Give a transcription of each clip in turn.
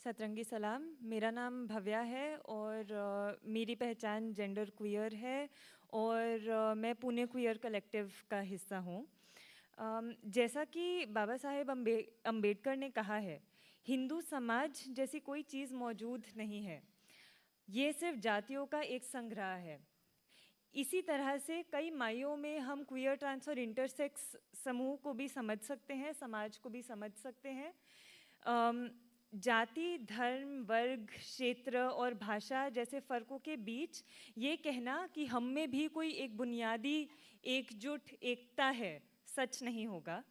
सतरंगी सलाम। मेरा नाम भव्या है और मेरी पहचान जेंडर क्वियर है और मैं पुणे क्वियर कलेक्टिव का हिस्सा हूँ। जैसा कि बाबा साहेब अम्बेडकर ने कहा है, हिंदू समाज जैसी कोई चीज़ मौजूद नहीं है, ये सिर्फ जातियों का एक संग्रह है। इसी तरह से कई मायों में हम क्वियर, ट्रांस और इंटरसेक्स समूह को भी समझ सकते हैं, समाज को भी समझ सकते हैं। जाति, धर्म, वर्ग, क्षेत्र और भाषा जैसे फ़र्कों के बीच ये कहना कि हम में भी कोई एक बुनियादी एकजुट एकता है, सच नहीं होगा।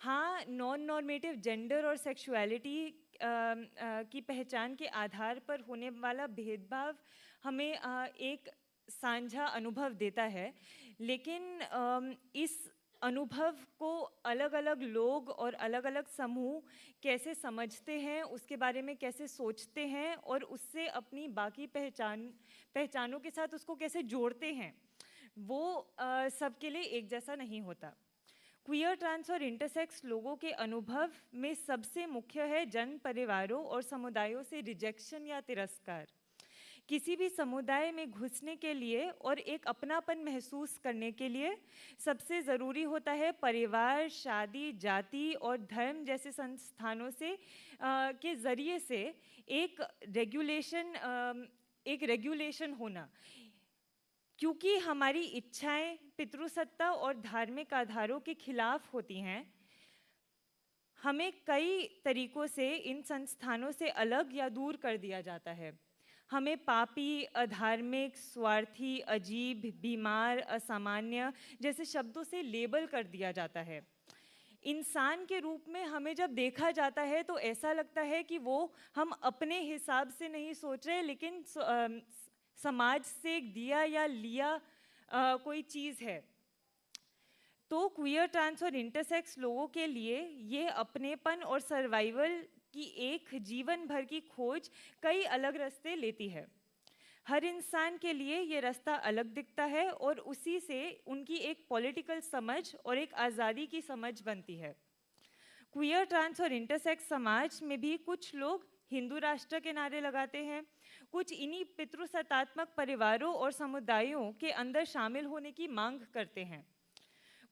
हाँ, नॉन नॉर्मेटिव जेंडर और सेक्सुअलिटी की पहचान के आधार पर होने वाला भेदभाव हमें एक साझा अनुभव देता है, लेकिन इस अनुभव को अलग अलग लोग और अलग अलग समूह कैसे समझते हैं, उसके बारे में कैसे सोचते हैं और उससे अपनी बाकी पहचानों के साथ उसको कैसे जोड़ते हैं, वो सबके लिए एक जैसा नहीं होता। क्वियर, ट्रांस और इंटरसेक्स लोगों के अनुभव में सबसे मुख्य है जन परिवारों और समुदायों से रिजेक्शन या तिरस्कार। किसी भी समुदाय में घुसने के लिए और एक अपनापन महसूस करने के लिए सबसे ज़रूरी होता है परिवार, शादी, जाति और धर्म जैसे संस्थानों से के ज़रिए से एक रेगुलेशन होना। क्योंकि हमारी इच्छाएं पितृसत्ता और धार्मिक आधारों के खिलाफ होती हैं, हमें कई तरीकों से इन संस्थानों से अलग या दूर कर दिया जाता है। हमें पापी, अधार्मिक, स्वार्थी, अजीब, बीमार, असामान्य जैसे शब्दों से लेबल कर दिया जाता है। इंसान के रूप में हमें जब देखा जाता है तो ऐसा लगता है कि वो हम अपने हिसाब से नहीं सोच रहे, लेकिन समाज से दिया या लिया कोई चीज़ है। तो क्वियर, ट्रांस और इंटरसेक्स लोगों के लिए ये अपनेपन और सर्वाइवल की एक जीवन भर की खोज कई अलग रास्ते लेती है। हर इंसान के लिए ये रास्ता अलग दिखता है और उसी से उनकी एक पॉलिटिकल समझ और एक आज़ादी की समझ बनती है। क्वियर, ट्रांस और इंटरसेक्स समाज में भी कुछ लोग हिंदू राष्ट्र के नारे लगाते हैं, कुछ इन्हीं पितृसत्तात्मक परिवारों और समुदायों के अंदर शामिल होने की मांग करते हैं।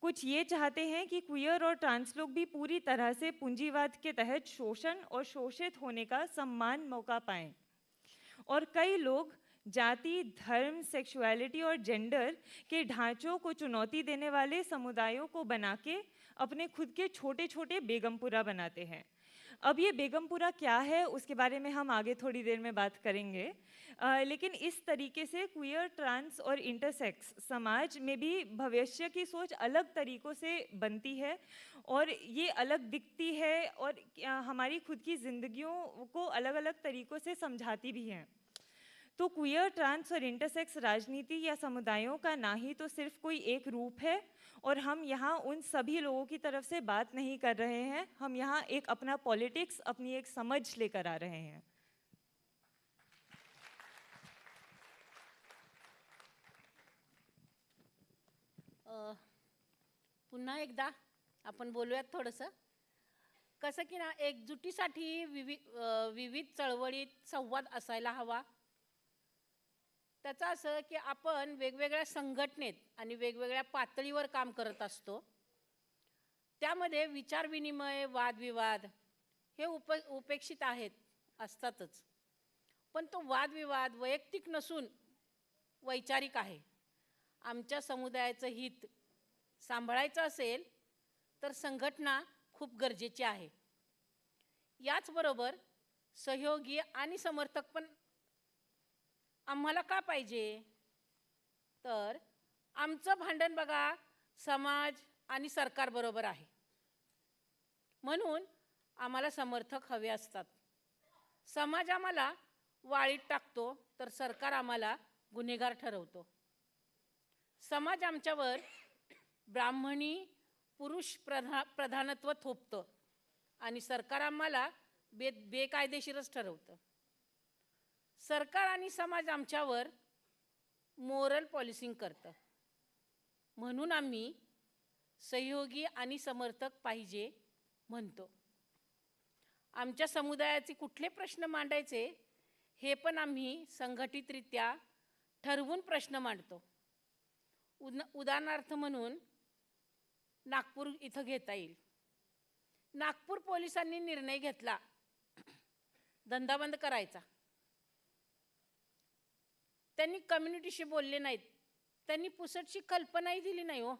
कुछ ये चाहते हैं कि क्वियर और ट्रांस लोग भी पूरी तरह से पूंजीवाद के तहत शोषण और शोषित होने का समान मौका पाएं। और कई लोग जाति, धर्म, सेक्सुअलिटी और जेंडर के ढांचों को चुनौती देने वाले समुदायों को बना के अपने खुद के छोटे छोटे बेगमपुरा बनाते हैं। अब ये बेगमपुरा क्या है उसके बारे में हम आगे थोड़ी देर में बात करेंगे, लेकिन इस तरीके से क्वियर, ट्रांस और इंटरसेक्स समाज में भी भविष्य की सोच अलग तरीक़ों से बनती है और ये अलग दिखती है और हमारी खुद की ज़िंदगियों को अलग अलग तरीक़ों से समझाती भी हैं। तो क्वियर, ट्रांस और इंटरसेक्स राजनीति या समुदायों का ना ही तो सिर्फ कोई एक रूप है, और हम यहाँ उन सभी लोगों की तरफ से बात नहीं कर रहे हैं, हम यहाँ एक अपना पॉलिटिक्स, अपनी एक समझ लेकर आ रहे हैं। पुन्हा एकदा आपण बोलूयात थोडंसं. कसं की ना, एकजुटीसाठी विविध चळवळीत संवाद असायला हवा. त्याचं असं की आपण वेगवेगळ्या संघटनेत आणि वेगवेगळ्या पातळीवर काम करत असतो. त्यामध्ये विचारविनिमय, वादविवाद हे उपेक्षित असतातच. पण तो वादविवाद वैयक्तिक नसून वैचारिक आहे. आमच्या समुदायाचं हित सांभाळायचं असेल तर संघटना खूप गरजेची आहे. याचबरोबर सहयोगी आणि समर्थक पण आम्हाला का पाहिजे? तर आमचं भांडण बघा समाज आणि सरकार बरोबर आहे, म्हणून आम्हाला समर्थक हवे असतात. समाज आम्हाला वाळीत टाकतो तर सरकार आम्हाला गुन्हेगार ठरवतो. समाज आमच्यावर ब्राह्मणी पुरुष प्रधानत्व थोपतं आणि सरकार आम्हाला बेकायदेशीरच ठरवतं. सरकार आणि समाज आमच्यावर मोरल पॉलिसिंग करतं, म्हणून आम्ही सहयोगी आणि समर्थक पाहिजे म्हणतो. आमच्या समुदायाचे कुठले प्रश्न मांडायचे हे पण आम्ही संघटितरित्या ठरवून प्रश्न मांडतो. उदाहरणार्थ म्हणून नागपूर इथं घेता येईल. नागपूर पोलिसांनी निर्णय घेतला धंदा बंद करायचा. त्यांनी कम्युनिटीशी बोलले नाहीत, त्यांनी पुसटची कल्पनाही दिली नाही हो.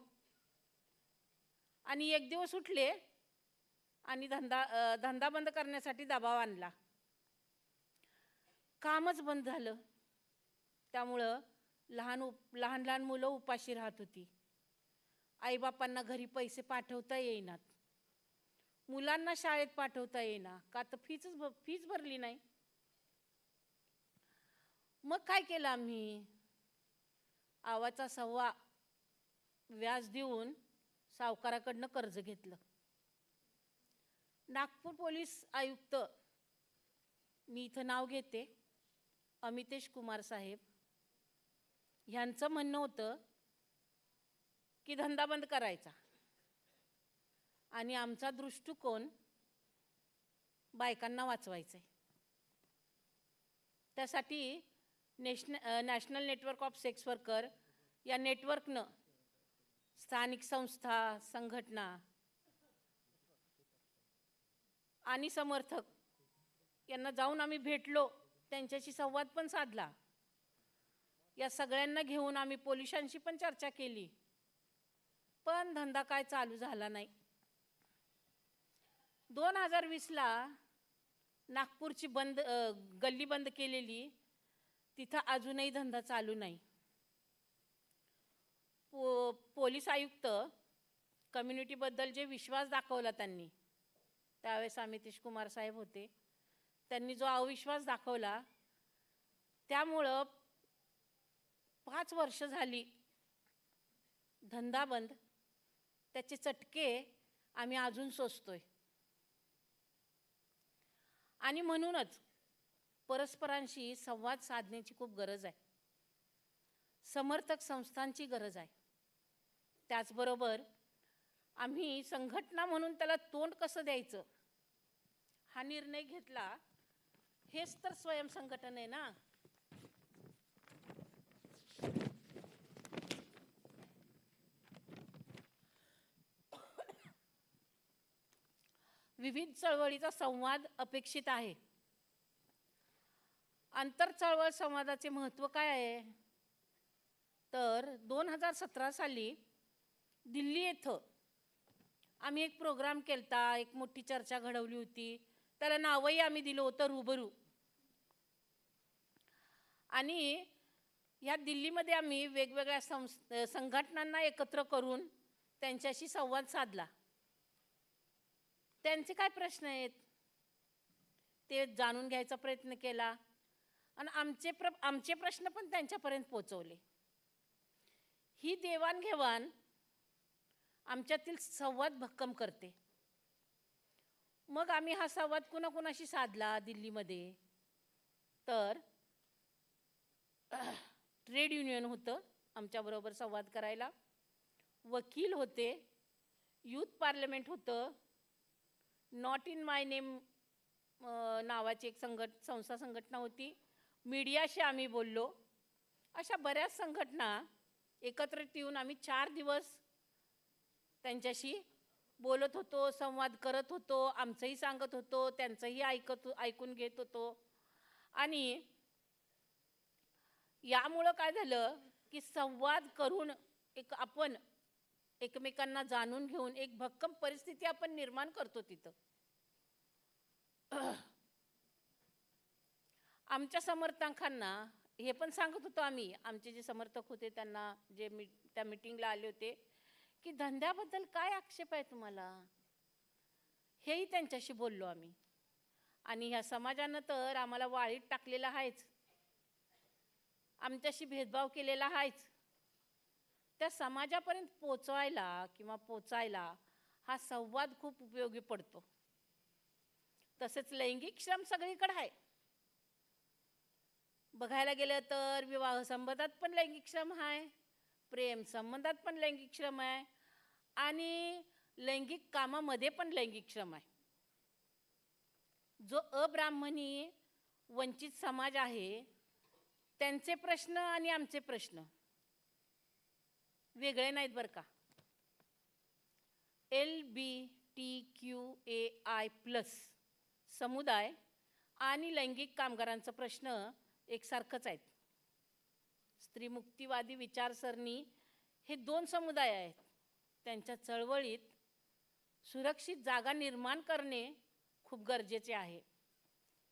आणि एक दिवस उठले आणि धंदा बंद करण्यासाठी दबाव आणला. कामच बंद झालं. त्यामुळं लहान मुलं उपाशी राहत होती. आईबापांना घरी पैसे पाठवता येईनात, मुलांना शाळेत पाठवता येईना, का तर फीच भरली नाही. मग काय केलं आम्ही? आवाचा सव्वा व्याज देऊन सावकाराकडनं कर्ज घेतलं. नागपूर पोलीस आयुक्त, मी इथं नाव घेते, अमितेश कुमार साहेब, ह्यांचं म्हणणं होतं की धंदा बंद करायचा. आणि आमचा दृष्टिकोन बायकांना वाचवायचा आहे. त्यासाठी national network of sex worker या नेटवर्कनं स्थानिक संस्था, संघटना आणि समर्थक यांना जाऊन आम्ही भेटलो, त्यांच्याशी संवाद पण साधला. या सगळ्यांना घेऊन आम्ही पोलिसांशी पण चर्चा केली, पण धंदा काय चालू झाला नाही. 2020ला नागपूरची गल्ली बंद केलेली, तिथं अजूनही धंदा चालू नाही. पोलीस आयुक्त कम्युनिटीबद्दल जे विश्वास दाखवला त्यांनी, त्यावेळेस अमितेश कुमार साहेब होते, त्यांनी जो अविश्वास दाखवला त्यामुळं 5 वर्ष झाली धंदा बंद. त्याचे चटके आम्ही अजून सोसतोय. आणि म्हणूनच परस्परांशी संवाद साधण्याची खूप गरज आहे. समर्थक संस्थांची गरज आहे. त्याचबरोबर आम्ही संघटना म्हणून त्याला तोंड कसं द्यायचं हा निर्णय घेतला. हेच तर स्वयंसंघटन आहे ना. विविध चळवळीचा संवाद अपेक्षित आहे. आंतर चळवळ संवादाचे महत्त्व काय आहे? तर 2017 साली दिल्ली येथे आम्ही एक प्रोग्राम केलता, एक मोठी चर्चा घडवली होती. त्याला नावही आम्ही दिलं होतं रूबरू. आणि या दिल्लीमध्ये आम्ही वेगवेगळ्या संघटनांना एकत्र करून त्यांच्याशी संवाद साधला. त्यांचे काय प्रश्न आहेत ते जाणून घ्यायचा प्रयत्न केला आणि आमचे प्रश्न पण त्यांच्यापर्यंत पोहोचवले. ही देवाणघेवाण आमच्यातील संवाद भक्कम करते. मग आम्ही हा संवाद कुणाकुणाशी साधला दिल्लीमध्ये? तर ट्रेड युनियन होतं आमच्याबरोबर संवाद करायला, वकील होते, यूथ पार्लमेंट होतं, नॉट इन माय नेम नावाची एक संघटना होती, मीडियाशी आम्ही बोललो. अशा बऱ्याच संघटना एकत्रित येऊन आम्ही 4 दिवस त्यांच्याशी बोलत होतो, संवाद करत होतो, आमचंही सांगत होतो, त्यांचंही ऐकून घेत होतो. आणि यामुळं काय झालं की संवाद करून आपण एकमेकांना जाणून घेऊन एक भक्कम परिस्थिती आपण निर्माण करतो तिथं. आमच्या समर्थकांना हे पण सांगत होतो आम्ही, आमचे जे समर्थक होते त्यांना, जे त्या मीटिंगला आले होते, की धंद्याबद्दल काय आक्षेप आहे तुम्हाला, हेही त्यांच्याशी बोललो आम्ही. आणि ह्या समाजानं तर आम्हाला वाळीत टाकलेला आहेच, आमच्याशी भेदभाव केलेला आहेच. त्या समाजापर्यंत पोचायला हा संवाद खूप उपयोगी पडतो. तसेच लैंगिक श्रम सगळीकडे आहे. बघायला गेलं तर विवाह संबंधात पण लैंगिक श्रम आहे, प्रेम संबंधात पण लैंगिक श्रम आहे, आणि लैंगिक कामामध्ये पण लैंगिक श्रम आहे. जो अब्राह्मणी वंचित समाज आहे त्यांचे प्रश्न आणि आमचे प्रश्न वेगळे नाहीत बरं का. LGBTQAI+ समुदाय आणि लैंगिक कामगारांचा प्रश्न एकसारखंच आहेत. स्त्रीमुक्तीवादी विचारसरणी हे 2 समुदाय आहेत. त्यांच्या चळवळीत सुरक्षित जागा निर्माण करणे खूप गरजेचे आहे.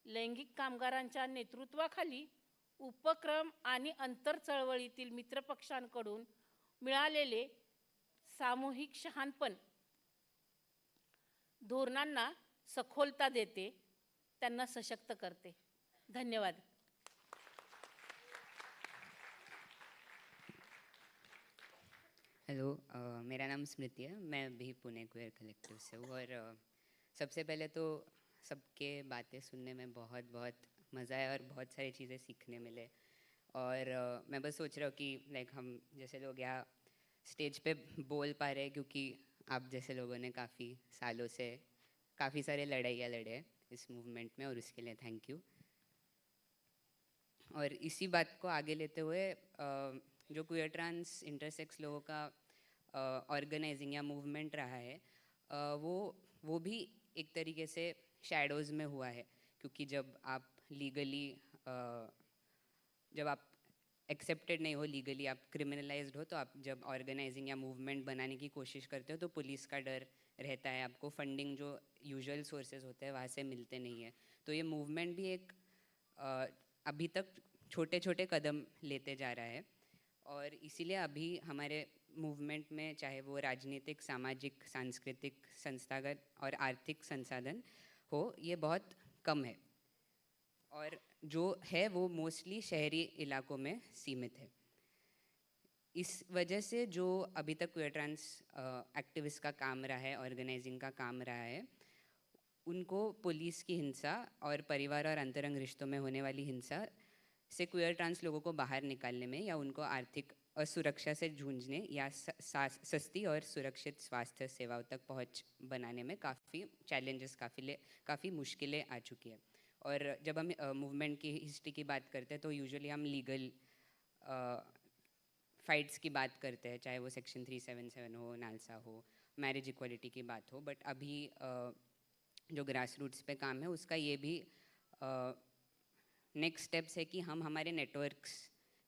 लैंगिक कामगारांच्या नेतृत्वाखाली उपक्रम आणि अंतर चळवळीतील मित्रपक्षांकडून मिळालेले सामूहिक शहाणपण धोरणांना सखोलता देते, त्यांना सशक्त करते. धन्यवाद. हेलो, मेरा नाम स्मृति है. मैं भी पुणे क्वेयर कलेक्टिव से हूँ और सबसे पहले तो सबके बातें सुनने में बहुत बहुत मज़ा आया और बहुत सारी चीज़ें सीखने मिले. और मैं बस सोच रहा हूँ कि लाइक हम जैसे लोग यहाँ स्टेज पे बोल पा रहे हैं क्योंकि आप जैसे लोगों ने काफ़ी सालों से काफ़ी सारे लड़ाइयाँ लड़े इस मूवमेंट में, और उसके लिए थैंक यू. और इसी बात को आगे लेते हुए जो क्वेयर ट्रांस इंटरसेक्स लोगों का ऑर्गेनाइजिंग या मूवमेंट रहा है, वो भी एक तरीके से शैडोज़ में हुआ है. क्योंकि जब आप लीगली जब आप एक्सेप्टेड नहीं हो, लीगली आप क्रिमिनलाइज्ड हो, तो आप जब ऑर्गेनाइजिंग या मूवमेंट बनाने की कोशिश करते हो तो पुलिस का डर रहता है. आपको फंडिंग जो यूजुअल सोर्सेज होते हैं वहाँ से मिलते नहीं है. तो ये मूवमेंट भी एक अभी तक छोटे छोटे कदम लेते जा रहा है. और इसीलिए अभी हमारे मूवमेंट में चाहे वो राजनीतिक, सामाजिक, सांस्कृतिक, संस्थागत और आर्थिक संसाधन हो, ये बहुत कम है. और जो है वो मोस्टली शहरी इलाकों में सीमित है. इस वजह से जो अभी तक क्वेयर ट्रांस एक्टिविस्ट का काम रहा है, ऑर्गेनाइजिंग का काम रहा है, उनको पुलिस की हिंसा और परिवार और अंतरंग रिश्तों में होने वाली हिंसा से क्वेयर ट्रांस लोगों को बाहर निकालने में या उनको आर्थिक असुरक्षा से जूझने या सस्ती और सुरक्षित स्वास्थ्य सेवाओं तक पहुंच बनाने में काफ़ी चैलेंजेस, काफ़ी मुश्किलें आ चुकी है. और जब हम मूवमेंट की हिस्ट्री की बात करते हैं तो यूजुअली हम लीगल फाइट्स की बात करते हैं, चाहे वो सेक्शन 377 हो, नालसा हो, मैरिज इक्वालिटी की बात हो. बट अभी जो ग्रास रूट्स पे काम है उसका ये भी नेक्स्ट स्टेप्स है कि हम हमारे नेटवर्क्स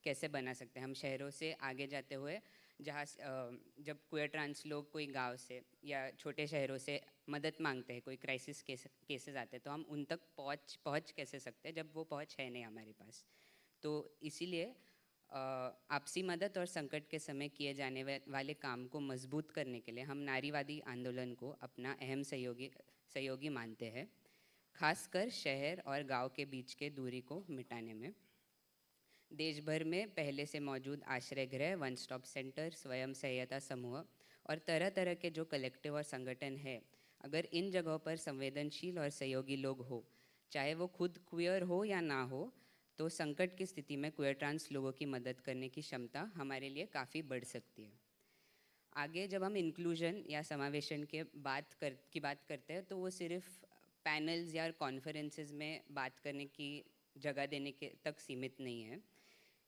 कैसे बना सकते हैं. हम शहरों से आगे जाते हुए जहाँ जब क्वेयर ट्रांस लोग कोई गांव से या छोटे शहरों से मदद मांगते हैं, कोई क्राइसिस केसेस आते हैं, तो हम उन तक पहुँच कैसे सकते हैं जब वो पहुँच है नहीं हमारे पास. तो इसीलिए आपसी मदद और संकट के समय किए जाने वाले काम को मजबूत करने के लिए हम नारीवादी आंदोलन को अपना अहम सहयोगी मानते हैं, खासकर शहर और गांव के बीच के दूरी को मिटाने में. देश भर में पहले से मौजूद आश्रय गृह, वन स्टॉप सेंटर, स्वयं सहायता समूह और तरह तरह के जो कलेक्टिव और संगठन है, अगर इन जगहों पर संवेदनशील और सहयोगी लोग हो, चाहे वो खुद क्वेयर हो या ना हो, तो संकट की स्थिति में क्वेयर ट्रांस लोगों की मदद करने की क्षमता हमारे लिए काफ़ी बढ़ सकती है. आगे जब हम इंक्लूजन या समावेशन की बात करते हैं तो वो सिर्फ पैनल्स या कॉन्फ्रेंसेस में बात करने की जगह देने के तक सीमित नहीं है.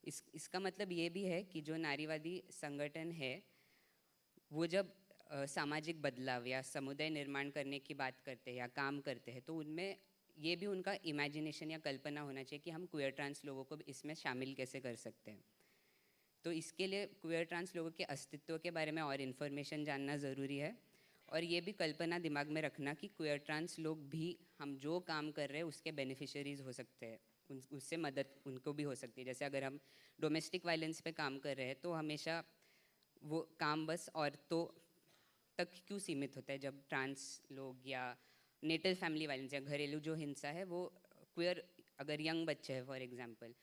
इसका मतलब ये भी है कि जो नारीवादी संगठन है वो जब सामाजिक बदलाव या समुदाय निर्माण करने की बात करते हैं या काम करते हैं, तो उनमें ये भी उनका इमेजिनेशन या कल्पना होना चाहिए कि हम क्वेयर ट्रांस लोगों को इसमें शामिल कैसे कर सकते हैं. तो इसके लिए क्वेयर ट्रांस लोगों के अस्तित्व के बारे में और इन्फॉर्मेशन जानना ज़रूरी है. और ये भी कल्पना दिमाग में रखना कि क्वेयर ट्रांस लोग भी हम जो काम कर रहे हैं उसके बेनिफिशरीज हो सकते हैं, उससे मदद उनको भी हो सकती है. जैसे अगर हम डोमेस्टिक वायलेंस पे काम कर रहे हैं तो हमेशा वो काम बस औरतों तक क्यों सीमित होता है, जब ट्रांस लोग या नेटल फैमिली वायलेंस या घरेलू जो हिंसा है वो क्वेयर, अगर यंग बच्चे हैं फॉर एग्जांपल,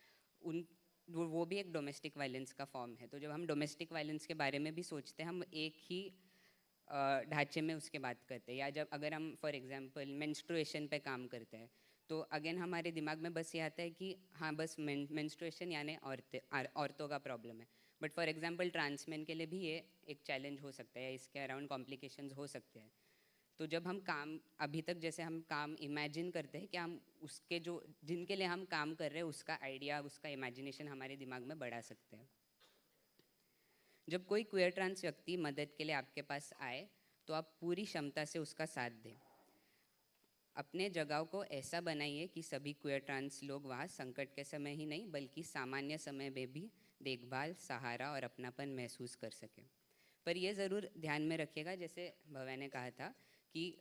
उन वो भी एक डोमेस्टिक वायलेंस का फॉर्म है. तो जब हम डोमेस्टिक वायलेंस के बारे में भी सोचते हैं, हम एक ही ढांचे में उसके बात करते हैं. या जब अगर हम फॉर एग्जांपल मेंस्ट्रुएशन पे काम करते हैं तो अगेन हमारे दिमाग में बस ये आता है कि हाँ बस मेंस्ट्रुएशन यानी औरतों का प्रॉब्लम है. बट फॉर एग्जांपल ट्रांसमेन के लिए भी ये एक चैलेंज हो सकता है, इसके अराउंड कॉम्प्लिकेशंस हो सकते हैं. तो जब हम काम अभी तक जैसे हम काम इमेजिन करते हैं कि हम उसके जो जिनके लिए हम काम कर रहे हैं उसका आइडिया उसका इमेजिनेशन हमारे दिमाग में बढ़ा सकते हैं। जब कोई क्वेयर ट्रांस व्यक्ति मदद के लिए आपके पास आए तो आप पूरी क्षमता से उसका साथ दें। अपने जगह को ऐसा बनाइए कि सभी क्वेयर ट्रांस लोग वहाँ संकट के समय ही नहीं बल्कि सामान्य समय में भी देखभाल, सहारा और अपनापन महसूस कर सकें। पर यह ज़रूर ध्यान में रखिएगा, जैसे भव्या ने कहा था कि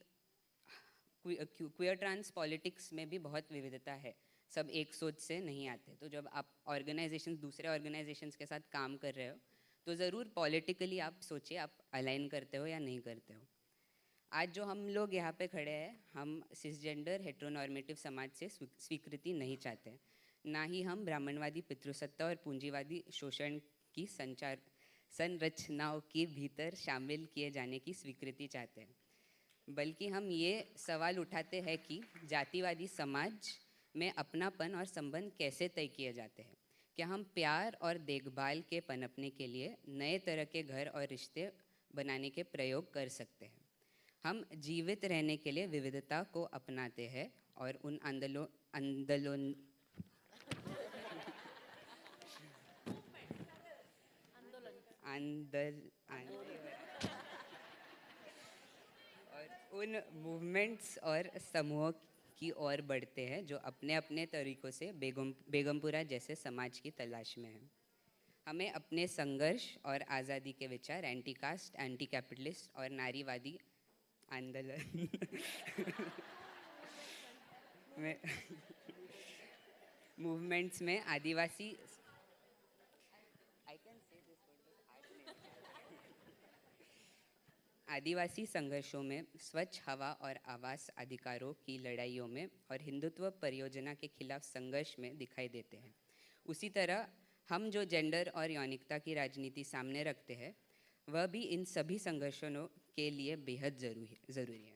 क्वेयर ट्रांस पॉलिटिक्स में भी बहुत विविधता है, सब एक सोच से नहीं आते। तो जब आप दूसरे ऑर्गेनाइजेशंस के साथ काम कर रहे हो तो ज़रूर पॉलिटिकली आप सोचिए आप अलाइन करते हो या नहीं करते हो। आज जो हम लोग यहाँ पे खड़े हैं, हम सिसजेंडर हेट्रोनॉर्मेटिव समाज से स्वीकृति नहीं चाहते, ना ही हम ब्राह्मणवादी पितृसत्ता और पूंजीवादी शोषण की संरचनाओं के भीतर शामिल किए जाने की स्वीकृति चाहते हैं, बल्कि हम ये सवाल उठाते हैं कि जातिवादी समाज में अपनापन और संबंध कैसे तय किए जाते हैं। क्या हम प्यार और देखभाल के पनपने के लिए नए तरह के घर और रिश्ते बनाने के प्रयोग कर सकते हैं। हम जीवित रहने के लिए विविधता को अपनाते हैं और उन और उन मूवमेंट्स और समूहों की ओर बढ़ते हैं जो अपने अपने तरीक़ों से बेगमपुरा जैसे समाज की तलाश में हैं। हमें अपने संघर्ष और आज़ादी के विचार एंटी कास्ट, एंटी कैपिटलिस्ट और नारीवादी आंदोलन में मूवमेंट्स में आदिवासी संघर्षों में, स्वच्छ हवा और आवास अधिकारों की लड़ाइयों में और हिंदुत्व परियोजना के खिलाफ संघर्ष में दिखाई देते हैं। उसी तरह हम जो जेंडर और यौनिकता की राजनीति सामने रखते हैं वह भी इन सभी संघर्षों के लिए बेहद ज़रूरी है।